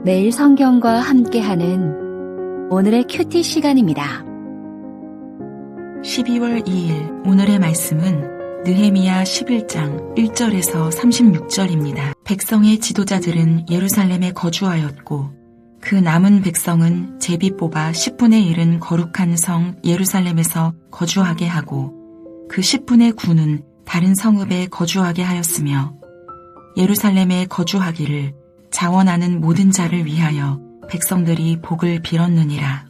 매일 성경과 함께하는 오늘의 큐티 시간입니다. 12월 2일 오늘의 말씀은 느헤미야 11장 1절에서 36절입니다. 백성의 지도자들은 예루살렘에 거주하였고 그 남은 백성은 제비 뽑아 10분의 1은 거룩한 성 예루살렘에서 거주하게 하고 그 10분의 9는 다른 성읍에 거주하게 하였으며 예루살렘에 거주하기를 자원하는 모든 자를 위하여 백성들이 복을 빌었느니라.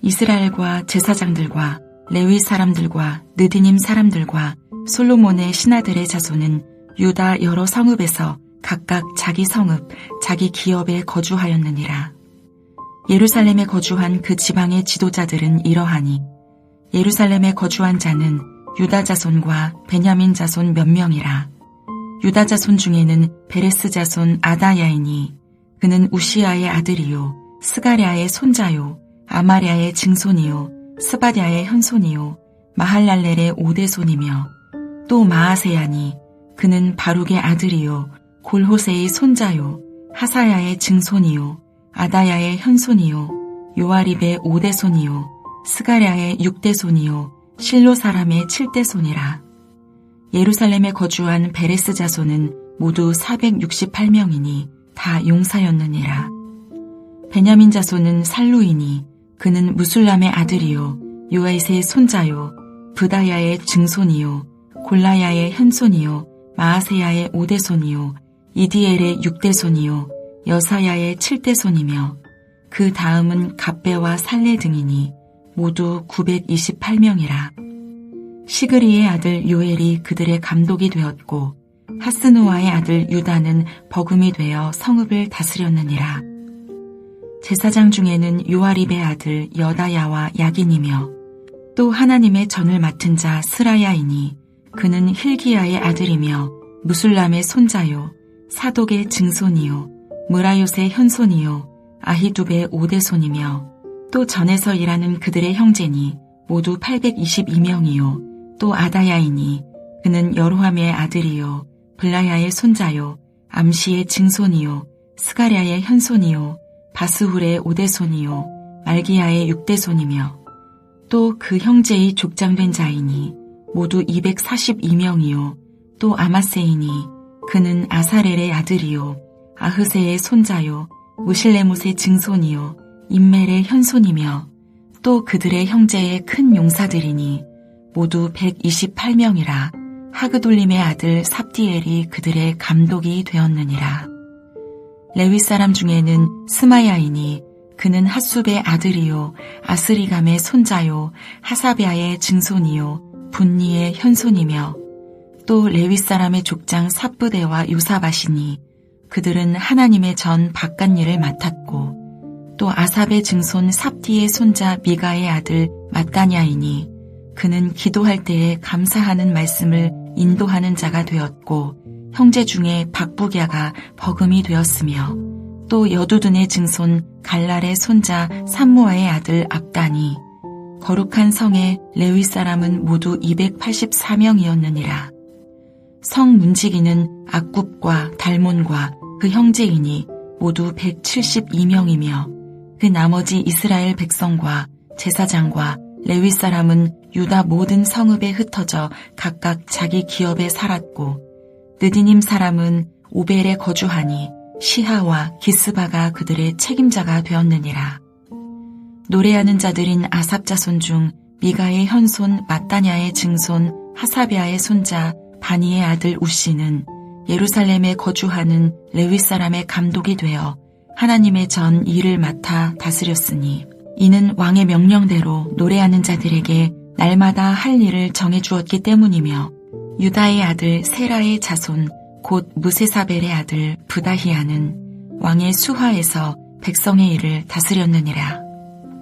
이스라엘과 제사장들과 레위 사람들과 느디님 사람들과 솔로몬의 신하들의 자손은 유다 여러 성읍에서 각각 자기 성읍, 자기 기업에 거주하였느니라. 예루살렘에 거주한 그 지방의 지도자들은 이러하니 예루살렘에 거주한 자는 유다 자손과 베냐민 자손 몇 명이라. 유다 자손 중에는 베레스 자손 아다야이니 그는 우시아의 아들이요 스가랴의 손자요 아마랴의 증손이요 스바랴의 현손이요 마할랄렐의 오대손이며 또 마아세야니 그는 바룩의 아들이요 골호세의 손자요 하사야의 증손이요 아다야의 현손이요 요아립의 오대손이요 스가랴의 육대손이요 실로 사람의 칠대손이라. 예루살렘에 거주한 베레스 자손은 모두 468명이니 다 용사였느니라. 베냐민 자손은 살루이니 그는 무술람의 아들이요 요에스의 손자요 브다야의 증손이요 골라야의 현손이요 마아세야의 오대손이요 이디엘의 육대손이요 여사야의 칠대손이며 그 다음은 갑배와 살레 등이니 모두 928명이라. 시그리의 아들 요엘이 그들의 감독이 되었고 하스누아의 아들 유다는 버금이 되어 성읍을 다스렸느니라. 제사장 중에는 요아립의 아들 여다야와 야긴이며 또 하나님의 전을 맡은 자 스라야이니 그는 힐기야의 아들이며 무술람의 손자요 사독의 증손이요 무라요스의 현손이요 아히두베의 오대손이며 또 전에서 일하는 그들의 형제니 모두 822명이요 또 아다야이니 그는 여로함의 아들이요 블라야의 손자요 암시의 증손이요 스가랴의 현손이요 바스훌의 오대손이요 말기야의 육대손이며 또 그 형제의 족장된 자이니 모두 242명이요 또 아마세이니 그는 아사렐의 아들이요 아흐세의 손자요 무실레못의 증손이요 임멜의 현손이며 또 그들의 형제의 큰 용사들이니 모두 128명이라. 하그돌림의 아들 삽디엘이 그들의 감독이 되었느니라. 레위 사람 중에는 스마야이니 그는 핫숲의 아들이요 아스리감의 손자요 하사베아의 증손이요 분니의 현손이며 또 레위 사람의 족장 삽부대와 요사바시니 그들은 하나님의 전 바깥 일을 맡았고 또 아삽의 증손 삽디의 손자 미가의 아들 mat다냐이니 그는 기도할 때에 감사하는 말씀을 인도하는 자가 되었고 형제 중에 박부갸가 버금이 되었으며 또 여두둔의 증손 갈랄의 손자 삼무아의 아들 압다니 거룩한 성의 레위 사람은 모두 284명이었느니라. 성 문지기는 악굽과 달몬과 그 형제이니 모두 172명이며 그 나머지 이스라엘 백성과 제사장과 레위 사람은 유다 모든 성읍에 흩어져 각각 자기 기업에 살았고 느디님 사람은 오벨에 거주하니 시하와 기스바가 그들의 책임자가 되었느니라. 노래하는 자들인 아삽 자손 중 미가의 현손 mat다냐의 증손 하사베아의 손자 바니의 아들 우시는 예루살렘에 거주하는 레위 사람의 감독이 되어 하나님의 전 일을 맡아 다스렸으니 이는 왕의 명령대로 노래하는 자들에게 날마다 할 일을 정해주었기 때문이며 유다의 아들 세라의 자손 곧 무세사벨의 아들 부다히아는 왕의 수하에서 백성의 일을 다스렸느니라.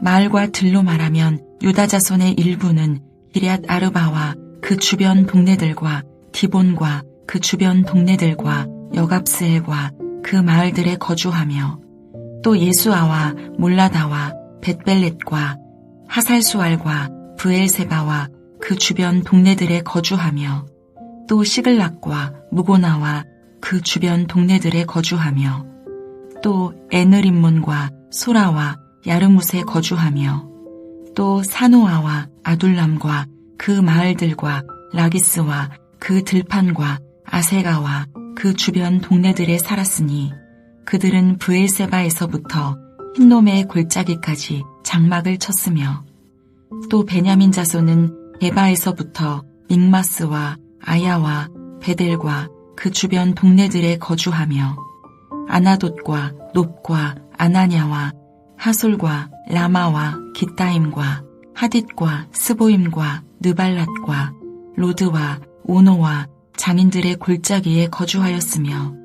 마을과 들로 말하면 유다 자손의 일부는 기럇 아르바와 그 주변 동네들과 디본과 그 주변 동네들과 여갑스엘과 그 마을들에 거주하며 또 예수아와 몰라다와 벳벨렛과 하살수알과 브엘세바와 그 주변 동네들에 거주하며 또 시글락과 무고나와 그 주변 동네들에 거주하며 또 에느림몬과 소라와 야르뭇에 거주하며 또 사노아와 아둘람과 그 마을들과 라기스와 그 들판과 아세가와 그 주변 동네들에 살았으니 그들은 브엘세바에서부터 흰놈의 골짜기까지 장막을 쳤으며 또 베냐민 자손은 게바에서부터 믹마스와 아야와 베델과 그 주변 동네들에 거주하며 아나돗과 놉과 아나냐와 하솔과 라마와 기타임과 하딧과 스보임과 느발랏과 로드와 오노와 장인들의 골짜기에 거주하였으며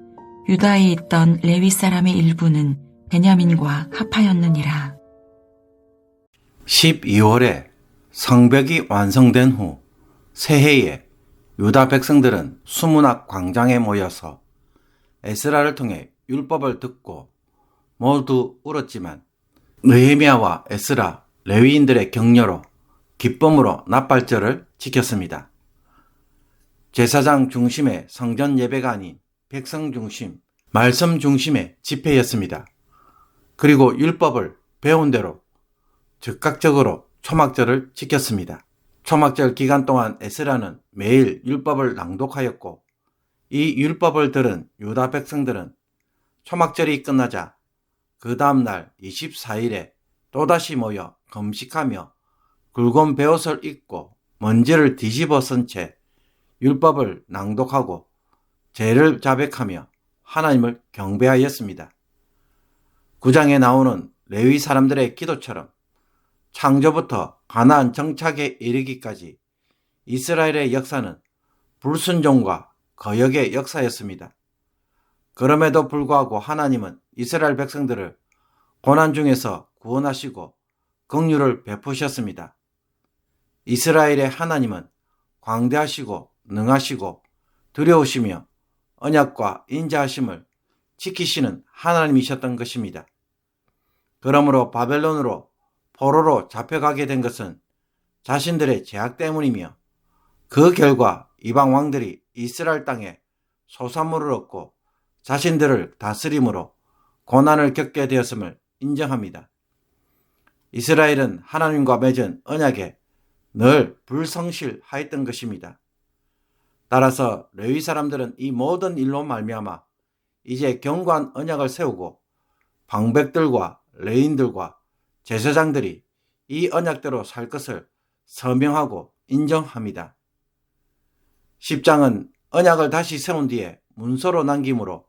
유다에 있던 레위 사람의 일부는 베냐민과 합하였느니라. 12월에 성벽이 완성된 후 새해에 유다 백성들은 수문학 광장에 모여서 에스라를 통해 율법을 듣고 모두 울었지만 느헤미야와 에스라, 레위인들의 격려로 기쁨으로 납발절을 지켰습니다. 제사장 중심의 성전 예배가 아닌 백성 중심, 말씀 중심의 집회였습니다. 그리고 율법을 배운 대로 즉각적으로 초막절을 지켰습니다. 초막절 기간 동안 에스라는 매일 율법을 낭독하였고 이 율법을 들은 유다 백성들은 초막절이 끝나자 그 다음날 24일에 또다시 모여 금식하며 굵은 베옷을 입고 먼지를 뒤집어 쓴 채 율법을 낭독하고 죄를 자백하며 하나님을 경배하였습니다. 9장에 나오는 레위 사람들의 기도처럼 창조부터 가나안 정착에 이르기까지 이스라엘의 역사는 불순종과 거역의 역사였습니다. 그럼에도 불구하고 하나님은 이스라엘 백성들을 고난 중에서 구원하시고 긍휼을 베푸셨습니다. 이스라엘의 하나님은 광대하시고 능하시고 두려우시며 언약과 인자하심을 지키시는 하나님이셨던 것입니다. 그러므로 바벨론으로 포로로 잡혀가게 된 것은 자신들의 죄악 때문이며 그 결과 이방 왕들이 이스라엘 땅에 소산물을 얻고 자신들을 다스림으로 고난을 겪게 되었음을 인정합니다. 이스라엘은 하나님과 맺은 언약에 늘 불성실하였던 것입니다. 따라서 레위 사람들은 이 모든 일로 말미암아 이제 견고한 언약을 세우고 방백들과 레위인들과 제사장들이 이 언약대로 살 것을 서명하고 인정합니다. 10장은 언약을 다시 세운 뒤에 문서로 남김으로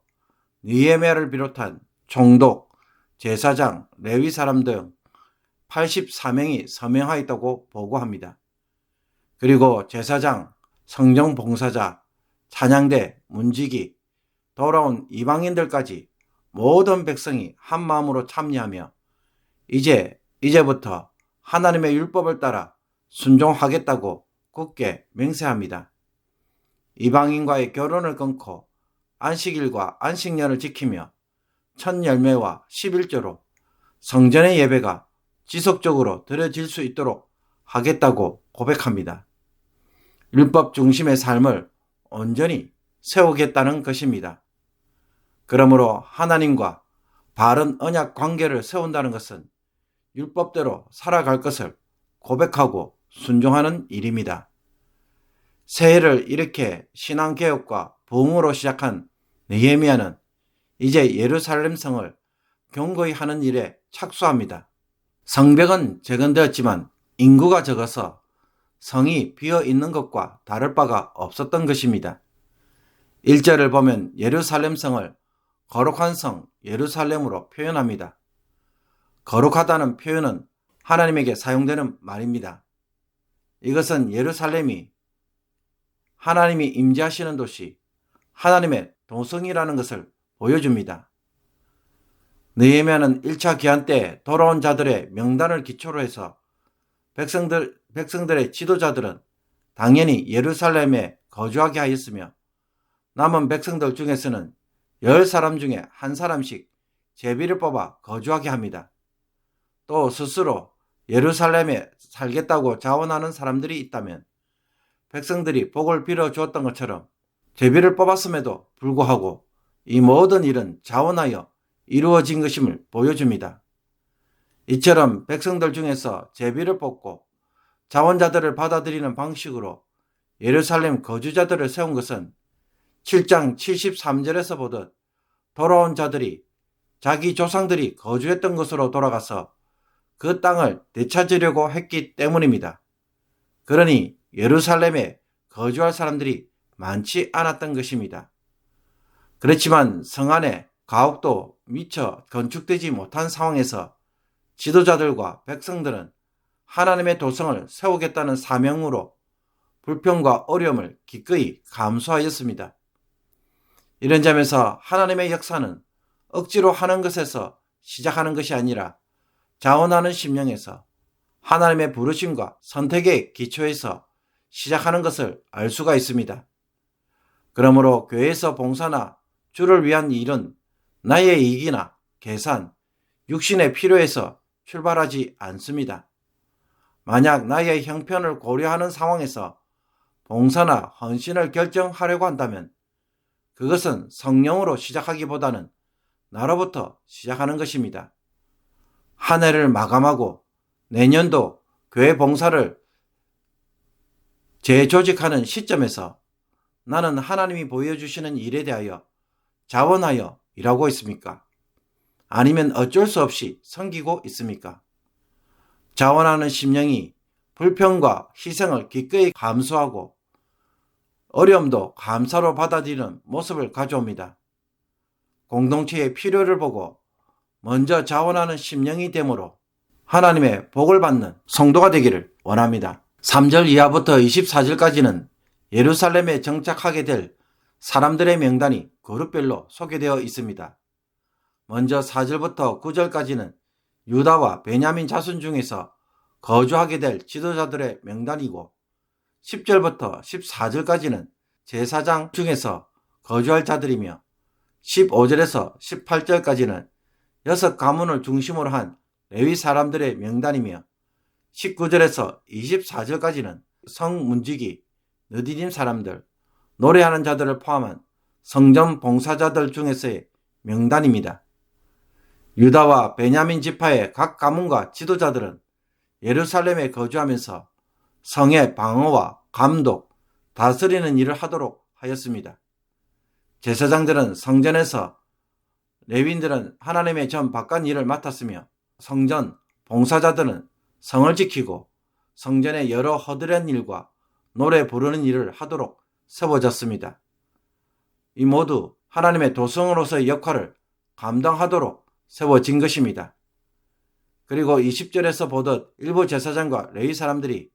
느헤미야를 비롯한 총독, 제사장, 레위 사람 등 84명이 서명하였다고 보고합니다. 그리고 제사장, 성정 봉사자, 찬양대, 문지기, 돌아온 이방인들까지 모든 백성이 한 마음으로 참여하며 이제부터 하나님의 율법을 따라 순종하겠다고 굳게 맹세합니다. 이방인과의 결혼을 끊고 안식일과 안식년을 지키며 첫 열매와 11조로 성전의 예배가 지속적으로 드려질 수 있도록 하겠다고 고백합니다. 율법 중심의 삶을 온전히 세우겠다는 것입니다. 그러므로 하나님과 바른 언약 관계를 세운다는 것은 율법대로 살아갈 것을 고백하고 순종하는 일입니다. 새해를 이렇게 신앙개혁과 부흥으로 시작한 느헤미야는 이제 예루살렘 성을 견고히 하는 일에 착수합니다. 성벽은 재건되었지만 인구가 적어서 성이 비어 있는 것과 다를 바가 없었던 것입니다. 1절을 보면 예루살렘 성을 거룩한 성 예루살렘으로 표현합니다. 거룩하다는 표현은 하나님에게 사용되는 말입니다. 이것은 예루살렘이 하나님이 임재하시는 도시, 하나님의 도성이라는 것을 보여줍니다. 느헤미야는 1차 기한 때 돌아온 자들의 명단을 기초로 해서 백성들의 지도자들은 당연히 예루살렘에 거주하게 하였으며 남은 백성들 중에서는 10사람 중에 한 사람씩 제비를 뽑아 거주하게 합니다. 또 스스로 예루살렘에 살겠다고 자원하는 사람들이 있다면 백성들이 복을 빌어 주었던 것처럼 제비를 뽑았음에도 불구하고 이 모든 일은 자원하여 이루어진 것임을 보여줍니다. 이처럼 백성들 중에서 제비를 뽑고 자원자들을 받아들이는 방식으로 예루살렘 거주자들을 세운 것은 7장 73절에서 보듯 돌아온 자들이 자기 조상들이 거주했던 곳으로 돌아가서 그 땅을 되찾으려고 했기 때문입니다. 그러니 예루살렘에 거주할 사람들이 많지 않았던 것입니다. 그렇지만 성 안에 가옥도 미처 건축되지 못한 상황에서 지도자들과 백성들은 하나님의 도성을 세우겠다는 사명으로 불평과 어려움을 기꺼이 감수하였습니다. 이런 점에서 하나님의 역사는 억지로 하는 것에서 시작하는 것이 아니라 자원하는 심령에서 하나님의 부르심과 선택의 기초에서 시작하는 것을 알 수가 있습니다. 그러므로 교회에서 봉사나 주를 위한 일은 나의 이익이나 계산, 육신의 필요에서 출발하지 않습니다. 만약 나의 형편을 고려하는 상황에서 봉사나 헌신을 결정하려고 한다면 그것은 성령으로 시작하기보다는 나로부터 시작하는 것입니다. 한 해를 마감하고 내년도 교회 봉사를 재조직하는 시점에서 나는 하나님이 보여주시는 일에 대하여 자원하여 일하고 있습니까? 아니면 어쩔 수 없이 섬기고 있습니까? 자원하는 심령이 불평과 희생을 기꺼이 감수하고 어려움도 감사로 받아들이는 모습을 가져옵니다. 공동체의 필요를 보고 먼저 자원하는 심령이 되므로 하나님의 복을 받는 성도가 되기를 원합니다. 3절 이하부터 24절까지는 예루살렘에 정착하게 될 사람들의 명단이 그룹별로 소개되어 있습니다. 먼저 4절부터 9절까지는 유다와 베냐민 자손 중에서 거주하게 될 지도자들의 명단이고 10절부터 14절까지는 제사장 중에서 거주할 자들이며 15절에서 18절까지는 6가문을 중심으로 한 레위 사람들의 명단이며 19절에서 24절까지는 성문지기, 느디님 사람들, 노래하는 자들을 포함한 성전 봉사자들 중에서의 명단입니다. 유다와 베냐민 지파의 각 가문과 지도자들은 예루살렘에 거주하면서 성의 방어와 감독, 다스리는 일을 하도록 하였습니다. 제사장들은 성전에서, 레위인들은 하나님의 전 바깥 일을 맡았으며 성전 봉사자들은 성을 지키고 성전의 여러 허드렛 일과 노래 부르는 일을 하도록 세워졌습니다. 이 모두 하나님의 도성으로서의 역할을 감당하도록 세워진 것입니다. 그리고 20절에서 보듯 일부 제사장과 레위 사람들이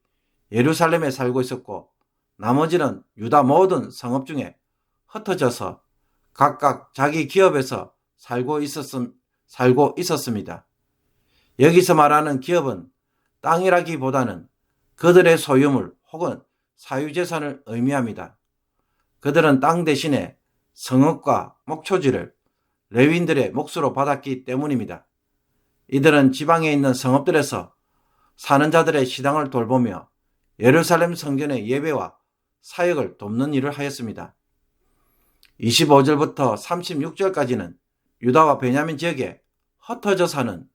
예루살렘에 살고 있었고 나머지는 유다 모든 성읍 중에 흩어져서 각각 자기 기업에서 살고 있었습니다. 여기서 말하는 기업은 땅이라기보다는 그들의 소유물 혹은 사유재산을 의미합니다. 그들은 땅 대신에 성읍과 목초지를 레위인들의 몫으로 받았기 때문입니다. 이들은 지방에 있는 성읍들에서 사는 자들의 시당을 돌보며 예루살렘 성전의 예배와 사역을 돕는 일을 하였습니다. 25절부터 36절까지는 유다와 베냐민 지역에 흩어져 사는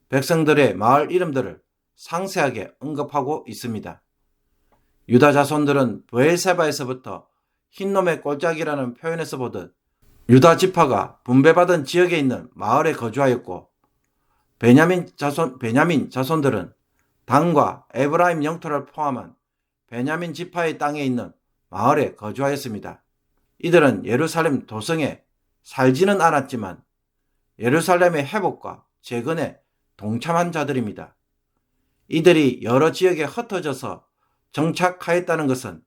백성들의 마을 이름들을 상세하게 언급하고 있습니다. 유다 자손들은 브엘세바에서부터 흰놈의 꼴짝이라는 표현에서 보듯 유다 지파가 분배받은 지역에 있는 마을에 거주하였고 베냐민 자손들은 단과 에브라임 영토를 포함한 베냐민 지파의 땅에 있는 마을에 거주하였습니다. 이들은 예루살렘 도성에 살지는 않았지만 예루살렘의 회복과 재건에 동참한 자들입니다. 이들이 여러 지역에 흩어져서 정착하였다는 것은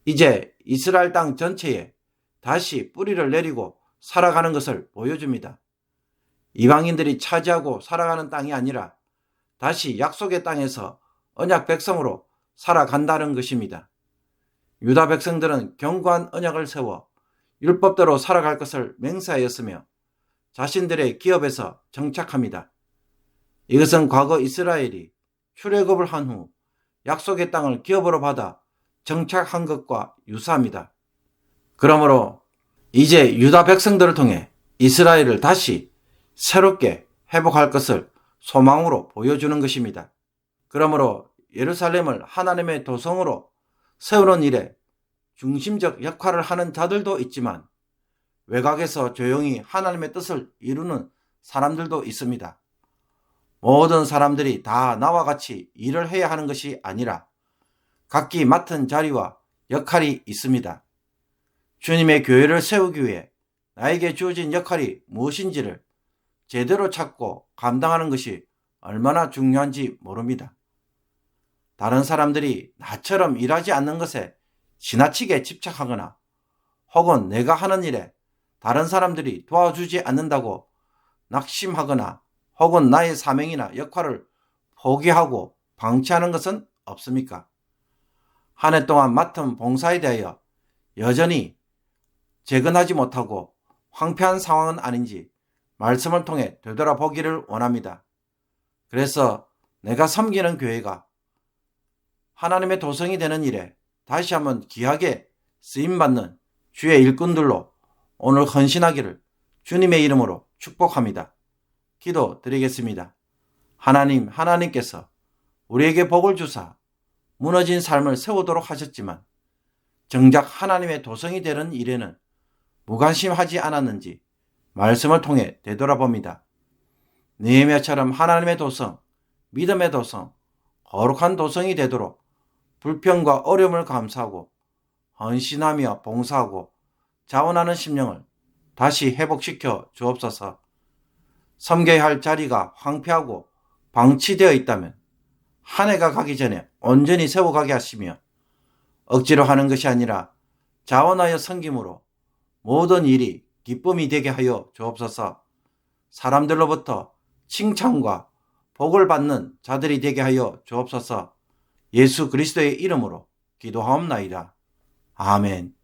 이제 이스라엘 땅 전체에 다시 뿌리를 내리고 살아가는 것을 보여줍니다. 이방인들이 차지하고 살아가는 땅이 아니라 다시 약속의 땅에서 언약 백성으로 살아간다는 것입니다. 유다 백성들은 견고한 언약을 세워 율법대로 살아갈 것을 맹세하였으며 자신들의 기업에서 정착합니다. 이것은 과거 이스라엘이 출애굽을 한 후 약속의 땅을 기업으로 받아 정착한 것과 유사합니다. 그러므로 이제 유다 백성들을 통해 이스라엘을 다시 새롭게 회복할 것을 소망으로 보여주는 것입니다. 그러므로 예루살렘을 하나님의 도성으로 세우는 일에 중심적 역할을 하는 자들도 있지만 외곽에서 조용히 하나님의 뜻을 이루는 사람들도 있습니다. 모든 사람들이 다 나와 같이 일을 해야 하는 것이 아니라 각기 맡은 자리와 역할이 있습니다. 주님의 교회를 세우기 위해 나에게 주어진 역할이 무엇인지를 제대로 찾고 감당하는 것이 얼마나 중요한지 모릅니다. 다른 사람들이 나처럼 일하지 않는 것에 지나치게 집착하거나 혹은 내가 하는 일에 다른 사람들이 도와주지 않는다고 낙심하거나 혹은 나의 사명이나 역할을 포기하고 방치하는 것은 없습니까? 한 해 동안 맡은 봉사에 대하여 여전히 재건하지 못하고 황폐한 상황은 아닌지 말씀을 통해 되돌아보기를 원합니다. 그래서 내가 섬기는 교회가 하나님의 도성이 되는 일에 다시 한번 귀하게 쓰임받는 주의 일꾼들로 오늘 헌신하기를 주님의 이름으로 축복합니다. 기도 드리겠습니다. 하나님께서 우리에게 복을 주사 무너진 삶을 세우도록 하셨지만 정작 하나님의 도성이 되는 일에는 무관심하지 않았는지 말씀을 통해 되돌아봅니다. 느헤미야처럼 하나님의 도성, 믿음의 도성, 거룩한 도성이 되도록 불평과 어려움을 감수하고 헌신하며 봉사하고 자원하는 심령을 다시 회복시켜 주옵소서. 섬겨야 할 자리가 황폐하고 방치되어 있다면 한 해가 가기 전에 온전히 세워가게 하시며 억지로 하는 것이 아니라 자원하여 섬김으로 모든 일이 기쁨이 되게 하여 주옵소서. 사람들로부터 칭찬과 복을 받는 자들이 되게 하여 주옵소서. 예수 그리스도의 이름으로 기도하옵나이다. 아멘.